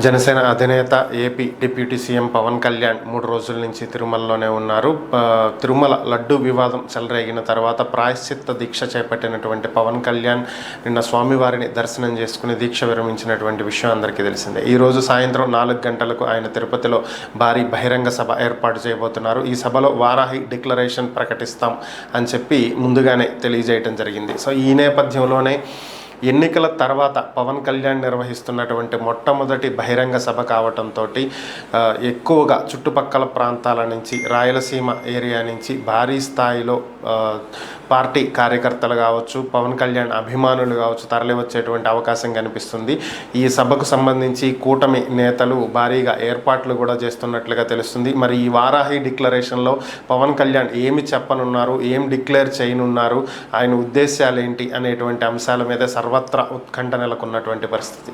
జనసేన అధినేత AP deputy CM Pawan Kalyan 3 రోజుల నుంచి తిరుమలలోనే ఉన్నారు. తిరుమల లడ్డు వివాదం చెలరేగిన తర్వాత ప్రాయశ్చిత్త దీక్ష చేపట్టినటువంటి పవన్ కళ్యాణ్ నిన్న స్వామివారిని దర్శనం చేసుకుని దీక్ష విరమించినటువంటి విషయం అందరికీ తెలిసిందే. ఈరోజు సాయంత్రం 4 గంటలకు ఆయన తిరుపతిలో భారీ బహిరంగ సభ ఏర్పాటు చేయబోతున్నారు. ఈ సభలో వారాహి డిక్లరేషన్ ప్రకటిస్తాం అని చెప్పి ముందుగానే తెలియజేయడం జరిగింది. సో ఈ నేపథ్యంలోనే ఎన్నికల తర్వాత పవన్ కళ్యాణ్ నిర్వహిస్తున్నటువంటి మొట్టమొదటి బహిరంగ సభ కావటంతో ఎక్కువగా చుట్టుపక్కల ప్రాంతాల నుంచి రాయలసీమ ఏరియా నుంచి భారీ స్థాయిలో పార్టీ కార్యకర్తలు కావచ్చు, పవన్ కళ్యాణ్ అభిమానులు కావచ్చు తరలి వచ్చేటువంటి అవకాశం కనిపిస్తుంది. ఈ సభకు సంబంధించి కూటమి నేతలు భారీగా ఏర్పాట్లు కూడా చేస్తున్నట్లుగా తెలుస్తుంది. మరి ఈ వారాహి డిక్లరేషన్లో పవన్ కళ్యాణ్ ఏమి చెప్పనున్నారు, ఏం డిక్లేర్ చేయనున్నారు, ఆయన ఉద్దేశాలు ఏంటి అనేటువంటి అంశాల మీద సర్వత్రా ఉత్కంఠ నెలకొన్నటువంటి పరిస్థితి.